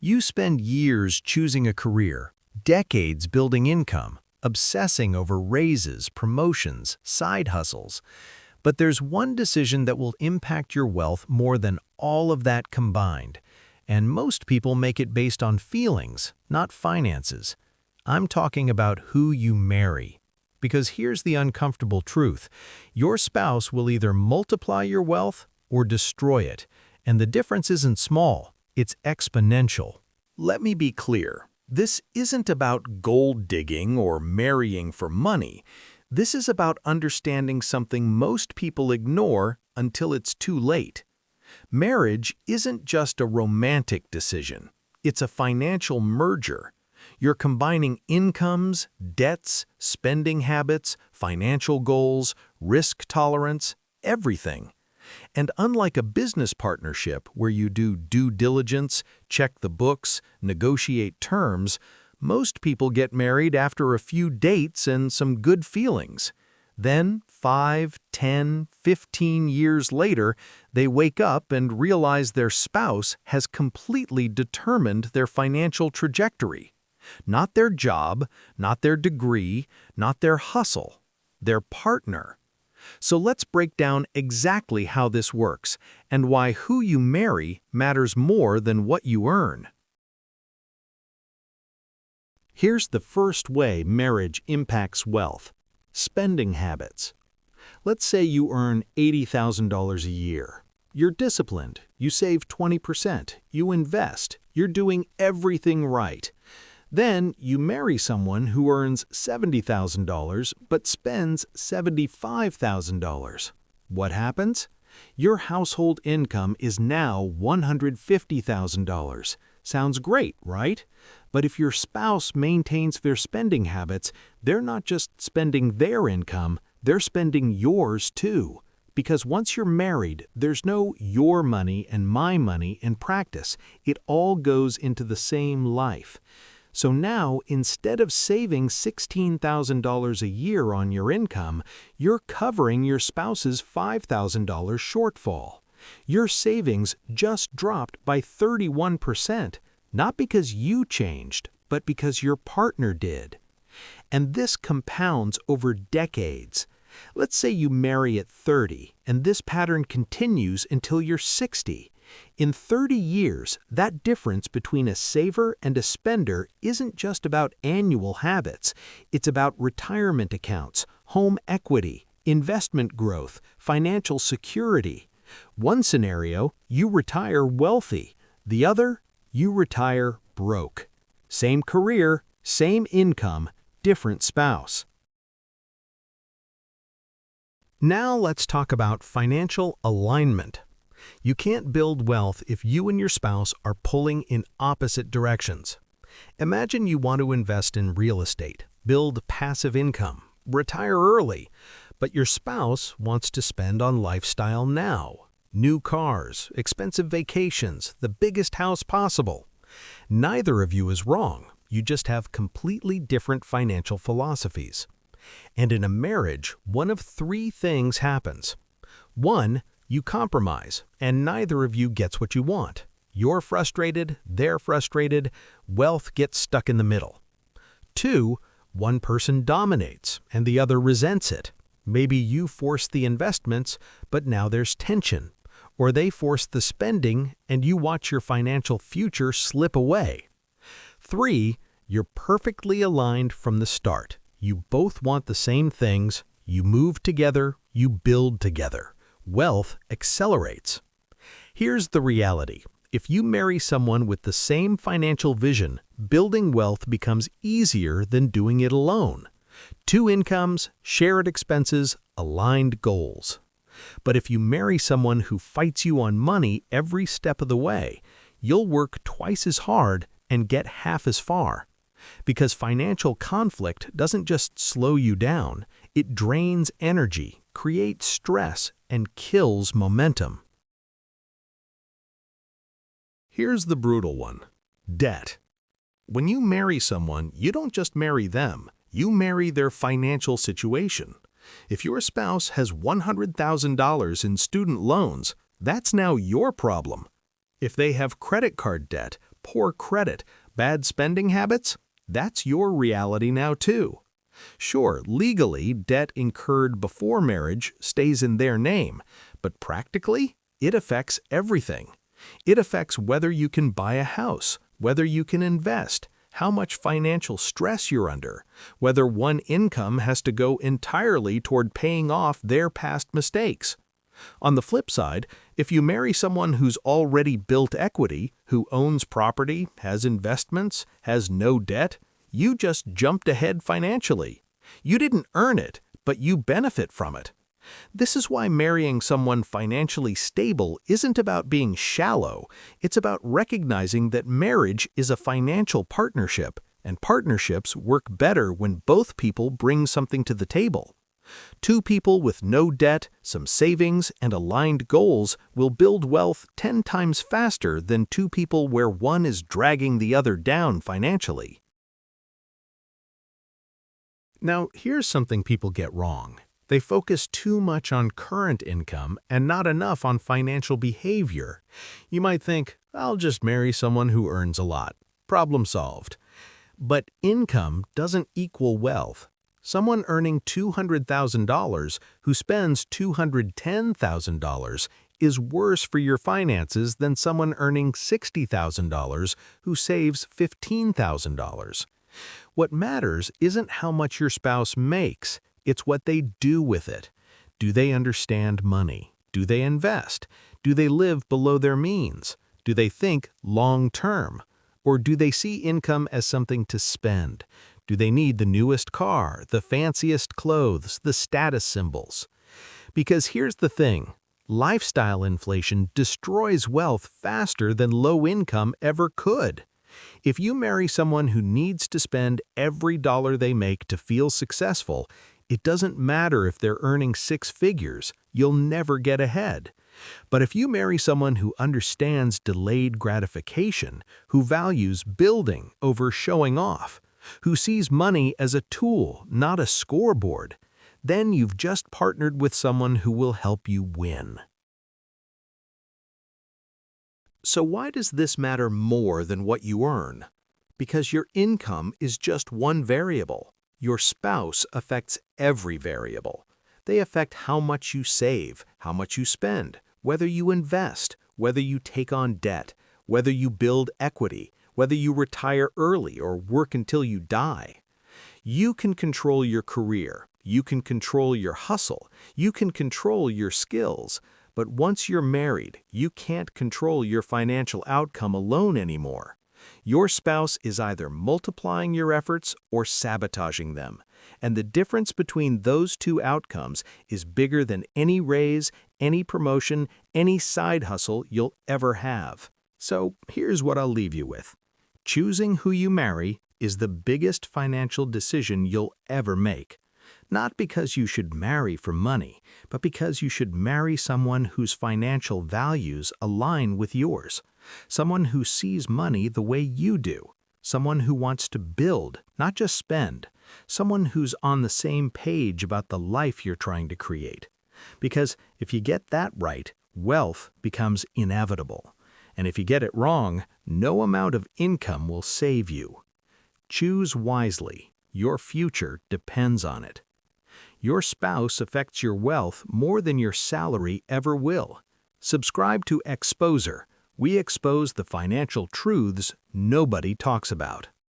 You spend years choosing a career, decades building income, obsessing over raises, promotions, side hustles. But there's one decision that will impact your wealth more than all of that combined. And most people make it based on feelings, not finances. I'm talking about who you marry. Because here's the uncomfortable truth. Your spouse will either multiply your wealth or destroy it. And the difference isn't small, it's exponential. Let me be clear. This isn't about gold digging or marrying for money. This is about understanding something most people ignore until it's too late. Marriage isn't just a romantic decision. It's a financial merger. You're combining incomes, debts, spending habits, financial goals, risk tolerance, everything. And unlike a business partnership where you do due diligence, check the books, negotiate terms, most people get married after a few dates and some good feelings. Then, 5, 10, 15 years later, they wake up and realize their spouse has completely determined their financial trajectory. Not their job, not their degree, not their hustle, their partner. So let's break down exactly how this works and why who you marry matters more than what you earn. Here's the first way marriage impacts wealth: spending habits. Let's say you earn $80,000 a year. You're disciplined, you save 20%, you invest, you're doing everything right. Then you marry someone who earns $70,000 but spends $75,000. What happens? Your household income is now $150,000. Sounds great, right? But if your spouse maintains their spending habits, they're not just spending their income, they're spending yours too. Because once you're married, there's no your money and my money in practice. It all goes into the same life. So now, instead of saving $16,000 a year on your income, you're covering your spouse's $5,000 shortfall. Your savings just dropped by 31%, not because you changed, but because your partner did. And this compounds over decades. Let's say you marry at 30, and this pattern continues until you're 60. In 30 years, that difference between a saver and a spender isn't just about annual habits. It's about retirement accounts, home equity, investment growth, financial security. One scenario, you retire wealthy. The other, you retire broke. Same career, same income, different spouse. Now let's talk about financial alignment. You can't build wealth if you and your spouse are pulling in opposite directions. Imagine you want to invest in real estate, build passive income, retire early, but your spouse wants to spend on lifestyle now. New cars, expensive vacations, the biggest house possible. Neither of you is wrong. You just have completely different financial philosophies. And in a marriage, one of three things happens. 1, you compromise, and neither of you gets what you want. You're frustrated, they're frustrated, wealth gets stuck in the middle. 2, one person dominates, and the other resents it. Maybe you force the investments, but now there's tension. Or they force the spending, and you watch your financial future slip away. 3, you're perfectly aligned from the start. You both want the same things, you move together, you build together. Wealth accelerates. Here's the reality. If you marry someone with the same financial vision, building wealth becomes easier than doing it alone. 2 incomes, shared expenses, aligned goals. But if you marry someone who fights you on money every step of the way, you'll work twice as hard and get half as far. Because financial conflict doesn't just slow you down, it drains energy, creates stress, and kills momentum. Here's the brutal one: debt. When you marry someone, you don't just marry them, you marry their financial situation. If your spouse has $100,000 in student loans, that's now your problem. If they have credit card debt, poor credit, bad spending habits? That's your reality now too. Sure, legally, debt incurred before marriage stays in their name, but practically, it affects everything. It affects whether you can buy a house, whether you can invest, how much financial stress you're under, whether one income has to go entirely toward paying off their past mistakes. On the flip side, if you marry someone who's already built equity, who owns property, has investments, has no debt, you just jumped ahead financially. You didn't earn it, but you benefit from it. This is why marrying someone financially stable isn't about being shallow. It's about recognizing that marriage is a financial partnership, and partnerships work better when both people bring something to the table. Two people with no debt, some savings, and aligned goals will build wealth 10 times faster than two people where one is dragging the other down financially. Now, here's something people get wrong. They focus too much on current income and not enough on financial behavior. You might think, I'll just marry someone who earns a lot. Problem solved. But income doesn't equal wealth. Someone earning $200,000 who spends $210,000 is worse for your finances than someone earning $60,000 who saves $15,000. What matters isn't how much your spouse makes, it's what they do with it. Do they understand money? Do they invest? Do they live below their means? Do they think long-term? Or do they see income as something to spend? Do they need the newest car, the fanciest clothes, the status symbols? Because here's the thing, lifestyle inflation destroys wealth faster than low income ever could. If you marry someone who needs to spend every dollar they make to feel successful, it doesn't matter if they're earning six figures, you'll never get ahead. But if you marry someone who understands delayed gratification, who values building over showing off, who sees money as a tool, not a scoreboard, then you've just partnered with someone who will help you win. So why does this matter more than what you earn? Because your income is just one variable. Your spouse affects every variable. They affect how much you save, how much you spend, whether you invest, whether you take on debt, whether you build equity, whether you retire early or work until you die. You can control your career, you can control your hustle, you can control your skills, but once you're married, you can't control your financial outcome alone anymore. Your spouse is either multiplying your efforts or sabotaging them, and the difference between those two outcomes is bigger than any raise, any promotion, any side hustle you'll ever have. So here's what I'll leave you with. Choosing who you marry is the biggest financial decision you'll ever make. Not because you should marry for money, but because you should marry someone whose financial values align with yours. Someone who sees money the way you do. Someone who wants to build, not just spend. Someone who's on the same page about the life you're trying to create. Because if you get that right, wealth becomes inevitable. And if you get it wrong, no amount of income will save you. Choose wisely. Your future depends on it. Your spouse affects your wealth more than your salary ever will. Subscribe to Expozer. We expose the financial truths nobody talks about.